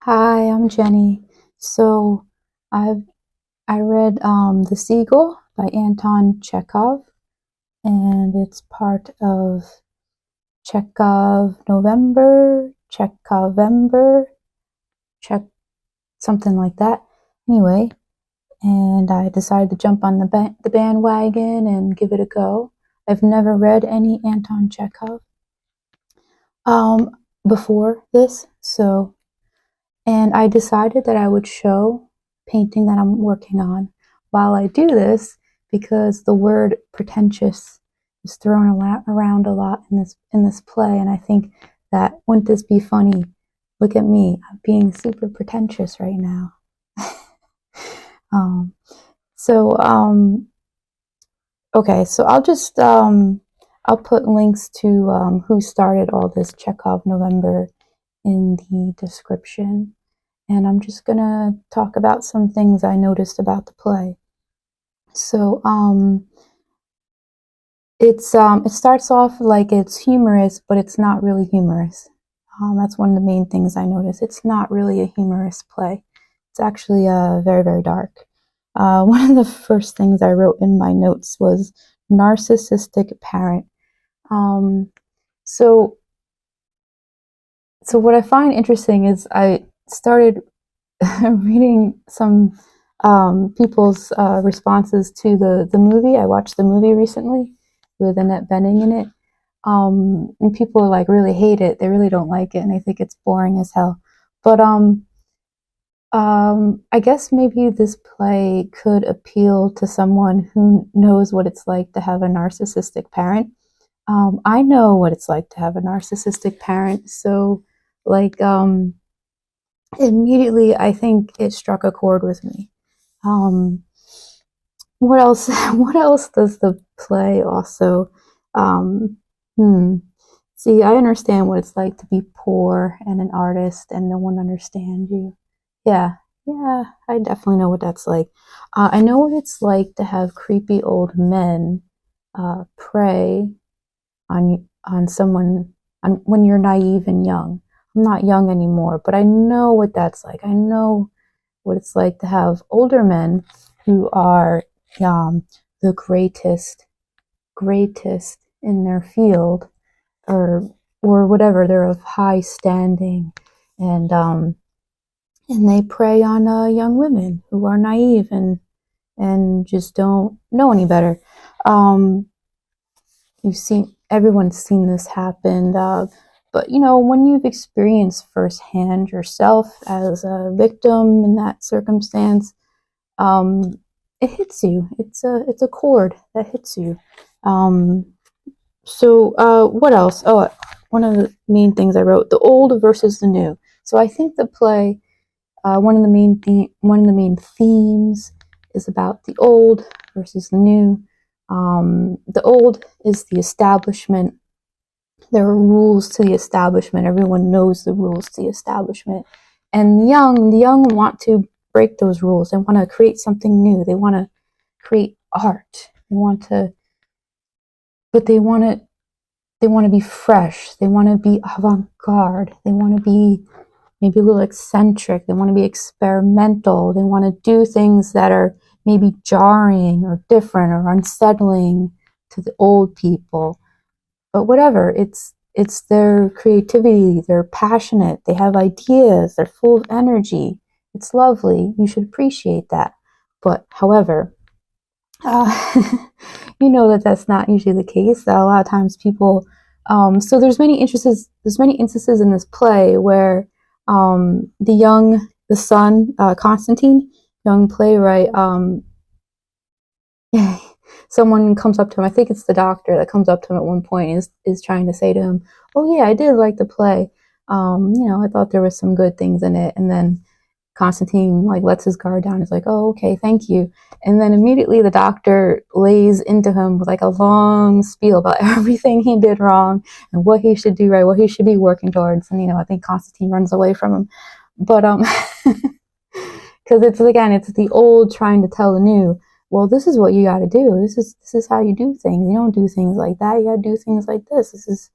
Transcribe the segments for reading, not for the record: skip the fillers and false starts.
Hi, I'm Jenny. So I've I read The Seagull by Anton Chekhov, and it's part of Chekhov November, Chekhovember, Check something like that. Anyway, and I decided to jump on the bandwagon and give it a go. I've never read any Anton Chekhov um, before this, and I decided that I would show painting that I'm working on while I do this, because the word pretentious is thrown around a lot in this play, and I think that wouldn't this be funny? Look at me, I'm being super pretentious right now. um, so okay, so I'll put links to who started all this Chekhov November in the description. And I'm just gonna talk about some things I noticed about the play. So it starts off like it's humorous, but it's not really humorous. That's one of the main things I noticed. It's not really a humorous play. It's actually very, very dark. One of the first things I wrote in my notes was narcissistic parent. So what I find interesting is I started reading some people's responses to the movie. I watched the movie recently with Annette Bening in it. And people like really hate it. They really don't like it, and they think it's boring as hell. But I guess maybe this play could appeal to someone who knows what it's like to have a narcissistic parent. I know what it's like to have a narcissistic parent, so like immediately I think it struck a chord with me. What else? What else does the play also? Um, hmm. See, I understand what it's like to be poor and an artist and no one understands you. Yeah, yeah, I definitely know what that's like. I know what it's like to have creepy old men prey on someone when you're naive and young. I'm not young anymore, but I know what that's like. I know what it's like to have older men who are the greatest in their field, or whatever. They're of high standing, and they prey on young women who are naive and just don't know any better. Everyone's seen this happen, but you know, when you've experienced firsthand yourself as a victim in that circumstance, it hits you. It's a chord that hits you. What else? Oh, one of the main things I wrote: the old versus the new. So I think the play, one of the main themes is about the old versus the new. The old is the establishment. There are rules to the establishment. Everyone knows the rules to the establishment. And the young want to break those rules. They want to create something new. They want to create art. But they want to be fresh. They want to be avant-garde. They want to be maybe a little eccentric. They want to be experimental. They want to do things that are maybe jarring or different or unsettling to the old people. But whatever, it's their creativity. They're passionate. They have ideas. They're full of energy. It's lovely. You should appreciate that. But however, you know that that's not usually the case. That a lot of times people. So there's many instances in this play where the son, Constantine, young playwright, someone comes up to him. I think it's the doctor that comes up to him at one point and is trying to say to him, "Oh yeah, I did like the play. I thought there was some good things in it." And then Constantine like lets his guard down. He's like, "Oh, okay, thank you." And then immediately the doctor lays into him with like a long spiel about everything he did wrong and what he should do right, what he should be working towards. And I think Constantine runs away from him. But because it's the old trying to tell the new. Well, this is what you got to do. This is how you do things. You don't do things like that. You got to do things like this. This is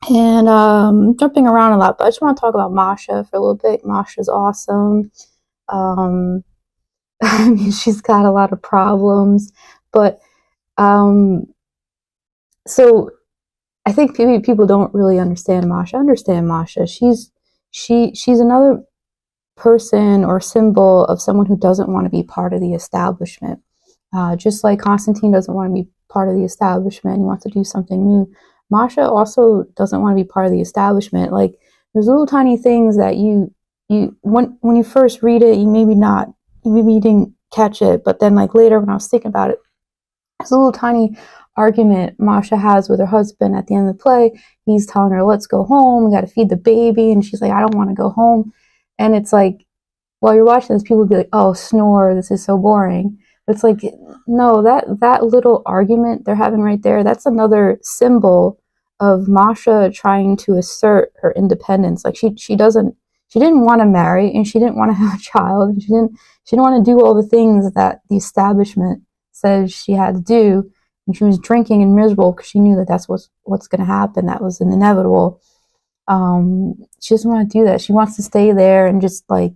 And jumping around a lot, but I just want to talk about Masha for a little bit. Masha's awesome. Um, I mean, she's got a lot of problems, but um, so I think people don't really understand Masha. Understand Masha. She's another person or symbol of someone who doesn't want to be part of the establishment. Just like Constantine doesn't want to be part of the establishment, he wants to do something new. Masha also doesn't want to be part of the establishment. Like, there's little tiny things that you when you first read it, you maybe you didn't catch it, but then like later when I was thinking about it, there's a little tiny argument Masha has with her husband at the end of the play. He's telling her, let's go home, we got to feed the baby, and she's like, I don't want to go home. And it's like, while you're watching this, people will be like, oh, snore, this is so boring. But it's like, no, that little argument they're having right there, that's another symbol of Masha trying to assert her independence. Like, she didn't want to marry, and she didn't want to have a child, and she didn't want to do all the things that the establishment says she had to do. And she was drinking and miserable because she knew that that's what's going to happen. That was inevitable. She doesn't want to do that. She wants to stay there and just like,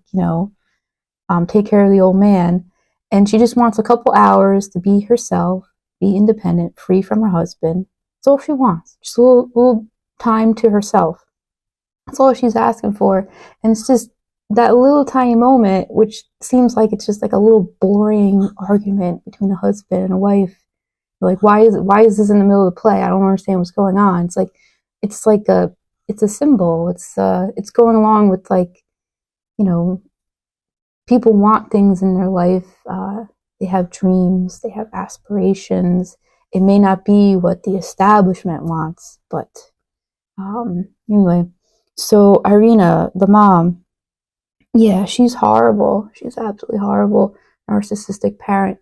take care of the old man. And she just wants a couple hours to be herself, be independent, free from her husband. That's all she wants. Just a little time to herself. That's all she's asking for. And it's just that little tiny moment, which seems like it's just like a little boring argument between a husband and a wife. Like, why is this in the middle of the play? I don't understand what's going on. It's a symbol. It's going along with, like, people want things in their life. They have dreams. They have aspirations. It may not be what the establishment wants, but anyway. So Irina, the mom, yeah, she's horrible. She's absolutely horrible. Narcissistic parent.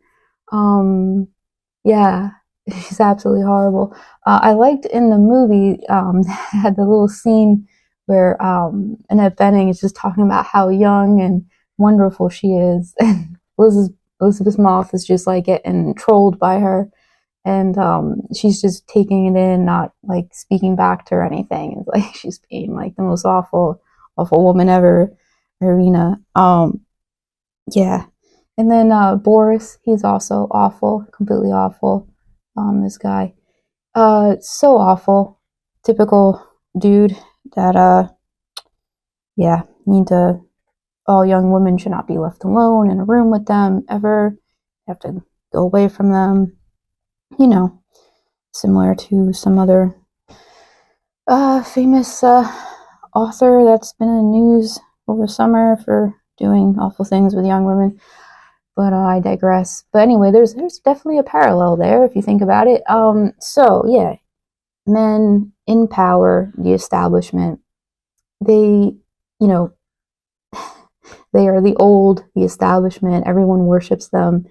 Yeah, she's absolutely horrible. I liked in the movie, had the little scene where Annette Bening is just talking about how young and wonderful she is, and Elizabeth Moss is just like getting trolled by her, and she's just taking it in, not like speaking back to her or anything. It's like she's being like the most awful woman ever, Irina. Yeah. And then Boris, he's also awful, completely awful. This guy, so awful, typical dude that yeah, all young women should not be left alone in a room with them ever. You have to go away from them. Similar to some other famous author that's been in the news over the summer for doing awful things with young women. But I digress. But anyway, there's definitely a parallel there if you think about it. So yeah, men in power, the establishment, they, they are the establishment. Everyone worships them,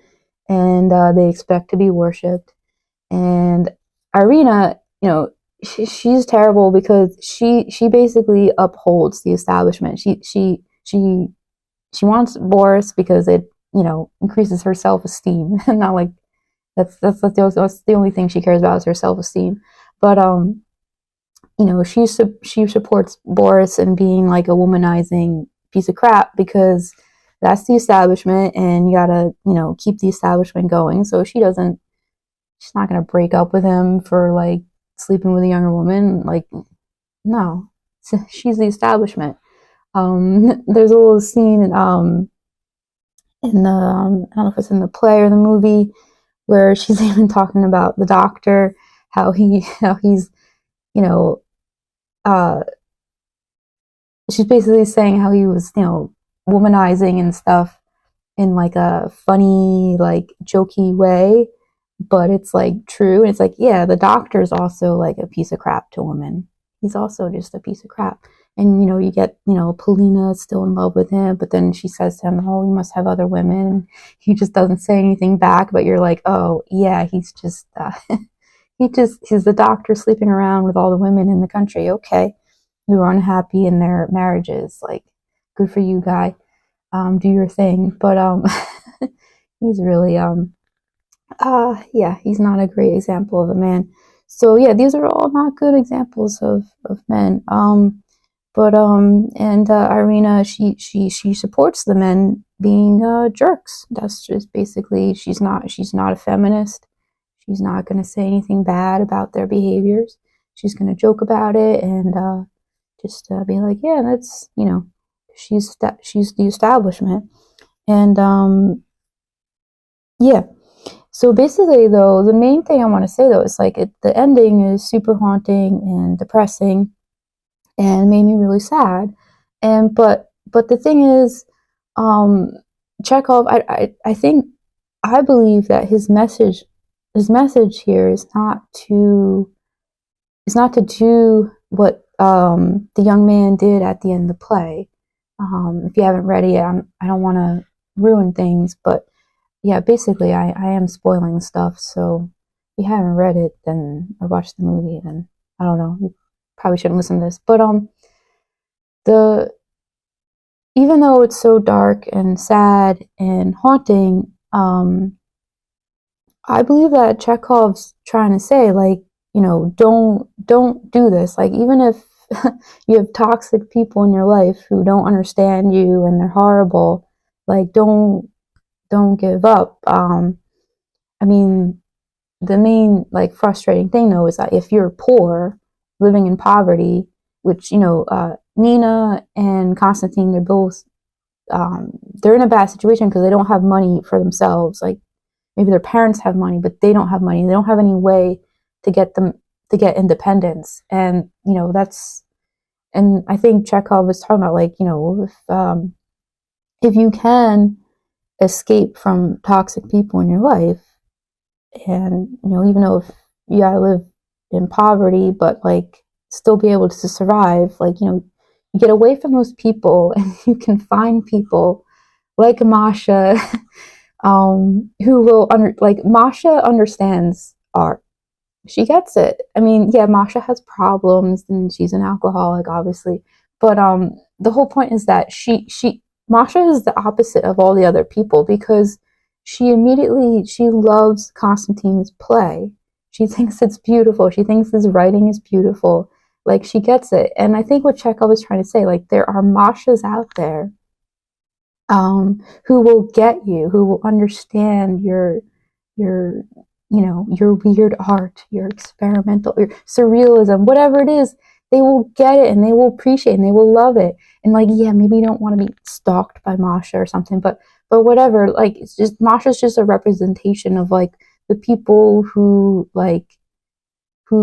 and they expect to be worshipped. And Irina, she's terrible because she basically upholds the establishment. She wants Boris because it increases her self-esteem. Not like that's the only thing she cares about is her self-esteem. But she supports Boris in being like a womanizing piece of crap because that's the establishment, and you gotta keep the establishment going. So she's not gonna break up with him for like sleeping with a younger woman. Like, no, she's the establishment. There's a little scene in the I don't know if it's in the play or the movie where she's even talking about the doctor, how he's she's basically saying how he was womanizing and stuff in like a funny, like jokey way, but it's like true. And it's like, yeah, the doctor's also like a piece of crap to women. He's also just a piece of crap. And you get Polina still in love with him, but then she says to him, oh, you must have other women. He just doesn't say anything back, but you're like, oh yeah, he's just he's the doctor sleeping around with all the women in the country. Okay, who are unhappy in their marriages. Like, good for you, guy. Do your thing. But he's really yeah, he's not a great example of a man. So yeah, these are all not good examples of men. Irina, she supports the men being jerks. That's just basically, she's not a feminist. She's not going to say anything bad about their behaviors. She's going to joke about it and just be like, yeah, that's, she's the establishment. And yeah. So basically, though, the main thing I want to say, though, is like the ending is super haunting and depressing and made me really sad. And but the thing is, Chekhov, I believe that his message here is not to do what the young man did at the end of the play. If you haven't read it yet, I don't want to ruin things, but yeah, basically I am spoiling stuff, so if you haven't read it then or watched the movie, then I don't know, you probably shouldn't listen to this. But the even though it's so dark and sad and haunting, I believe that Chekhov's trying to say, like, don't do this. Like, even if you have toxic people in your life who don't understand you and they're horrible, like, don't give up. I mean, the main, like, frustrating thing, though, is that if you're poor, living in poverty, which, Nina and Constantine, they're both, they're in a bad situation because they don't have money for themselves. Like, maybe their parents have money, but they don't have money. They don't have any way to get independence. And, and I think Chekhov was talking about, like, if you can escape from toxic people in your life, and, even though if you gotta live in poverty, but, like, still be able to survive, like, you get away from those people and you can find people like Masha, who will Masha understands art. She gets it. I mean, yeah, Masha has problems and she's an alcoholic, obviously, but the whole point is that Masha is the opposite of all the other people, because she loves Constantine's play. She thinks it's beautiful. She thinks his writing is beautiful. Like, she gets it. And I think what Chekhov is trying to say, like, there are Mashas out there who will get you, who will understand your weird art, your experimental, your surrealism, whatever it is. They will get it and they will appreciate it and they will love it. And, like, yeah, maybe you don't want to be stalked by Masha or something, but whatever. Like, it's just, Masha's just a representation of, like, the people who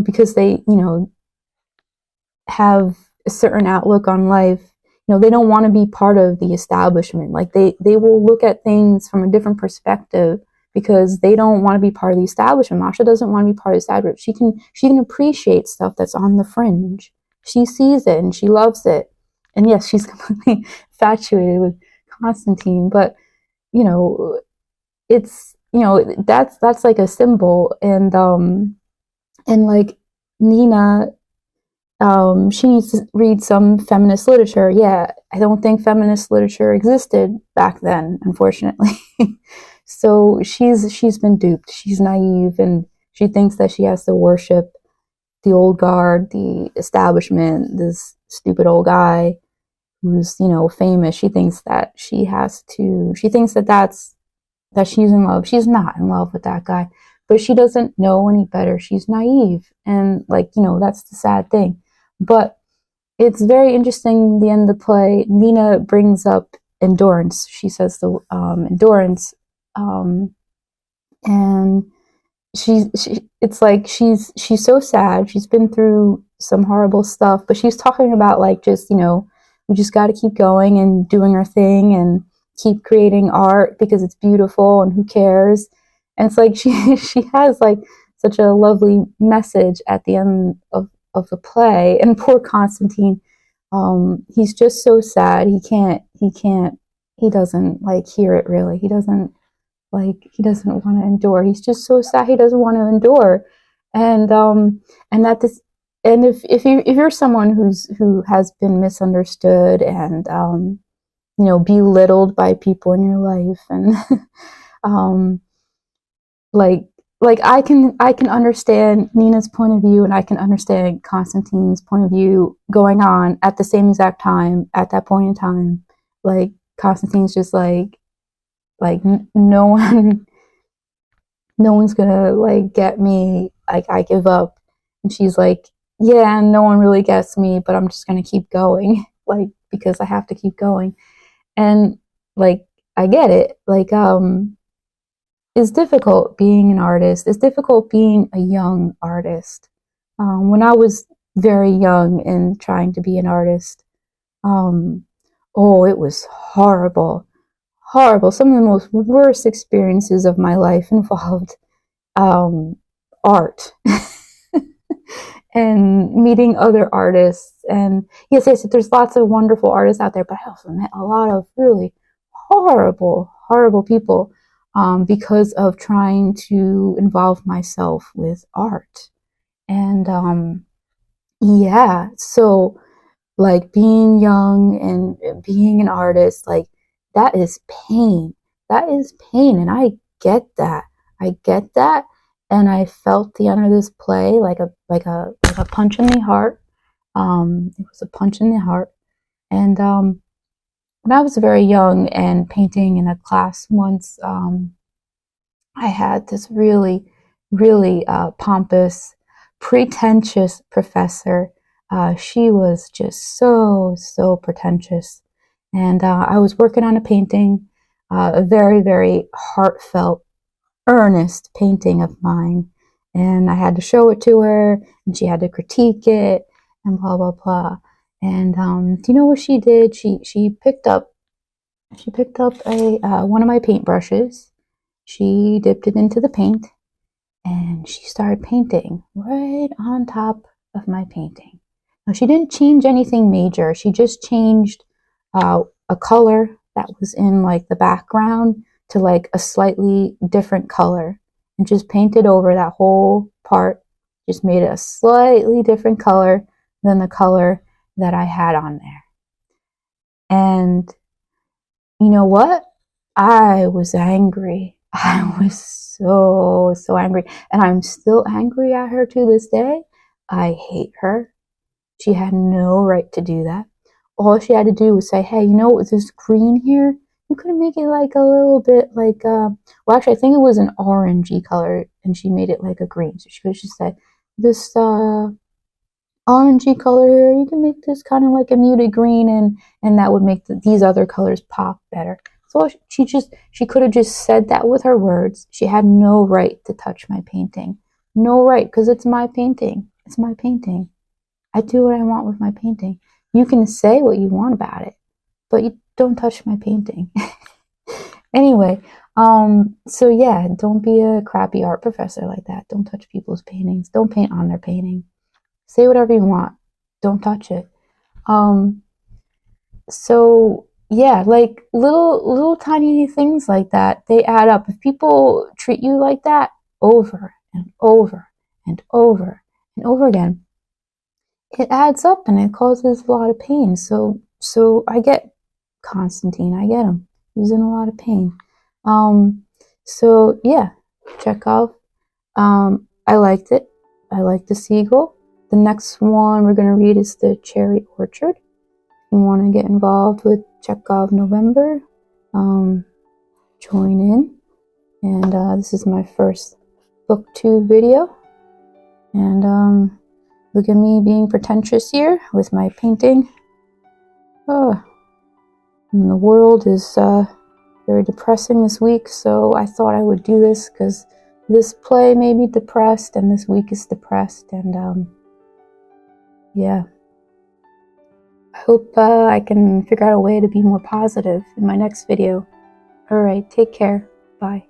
because they, have a certain outlook on life. They don't want to be part of the establishment. Like, they will look at things from a different perspective because they don't want to be part of the establishment. Masha doesn't want to be part of the establishment. She can appreciate stuff that's on the fringe. She sees it and she loves it. And yes, she's completely infatuated with Constantine, but, it's, that's like a symbol. And like, Nina, she needs to read some feminist literature. Yeah, I don't think feminist literature existed back then, unfortunately. So she's been duped. She's naive, and she thinks that she has to worship the old guard, the establishment, this stupid old guy who's, famous. She thinks that she thinks that she's in love. She's not in love with that guy, but she doesn't know any better. She's naive, and, like, that's the sad thing. But it's very interesting, the end of the play. Nina brings up endurance. She says the endurance, and it's like she's so sad. She's been through some horrible stuff, but she's talking about, like, just, we just got to keep going and doing our thing and keep creating art because it's beautiful, and who cares? And it's like she has, like, such a lovely message at the end of the play. And poor Constantine, he's just so sad. He doesn't, like, hear it really. He doesn't want to endure. He's just so sad. He doesn't want to endure. And if you're someone who has been misunderstood and belittled by people in your life, and like like I can understand Nina's point of view, and I can understand Constantine's point of view going on at the same exact time at that point in time. Like Constantine's just like no one no one's gonna like get me, like I give up. And she's like, yeah, no one really gets me, but I'm just gonna keep going, like because I have to keep going. And like I get it. Like it's difficult being an artist. It's difficult being a young artist. When I was very young and trying to be an artist, oh, it was horrible, horrible. Some of the most worst experiences of my life involved art and meeting other artists. And yes, there's lots of wonderful artists out there, but I also met a lot of really horrible, horrible people because of trying to involve myself with art. And yeah, so like being young and being an artist, like that is pain. That is pain, and I get that. I get that, and I felt the end of this play like a punch in the heart. It was a punch in the heart, and when I was very young and painting in a class once, I had this really, really pompous, pretentious professor. She was just so pretentious. And I was working on a painting, a very, very heartfelt, earnest painting of mine. And I had to show it to her, and she had to critique it, and blah, blah, blah. And do you know what she did? She picked up a one of my paintbrushes. She dipped it into the paint, and she started painting right on top of my painting. Now, she didn't change anything major. She just changed a color that was in like the background to like a slightly different color, and just painted over that whole part. Just made it a slightly different color than the color that I had on there. And you know what? I was angry. I was so angry. And I'm still angry at her to this day. I hate her. She had no right to do that. All she had to do was say, hey, you know what, this green here? You could make it like a little bit like, well, actually, I think it was an orangey color, and she made it like a green. So she could have just said, this orangey color here, you can make this kind of like a muted green, and that would make these other colors pop better. So she could have just said that with her words. She had no right to touch my painting. No right, because it's my painting. It's my painting. I do what I want with my painting. You can say what you want about it, but you don't touch my painting. Anyway, so yeah, don't be a crappy art professor like that. Don't touch people's paintings. Don't paint on their painting. Say whatever you want. Don't touch it. So yeah, like little tiny things like that, they add up. If people treat you like that over and over and over and over again, it adds up and it causes a lot of pain. So I get Constantine. I get him. He's in a lot of pain. So yeah, Chekhov. I liked it. I liked the Seagull. The next one we're going to read is the Cherry Orchard. If you want to get involved with Chekhov November, join in. And this is my first BookTube video. And look at me being pretentious here with my painting. Oh, and the world is very depressing this week, so I thought I would do this because this play made me depressed, and this week is depressed, and yeah. I hope I can figure out a way to be more positive in my next video. Alright, take care. Bye.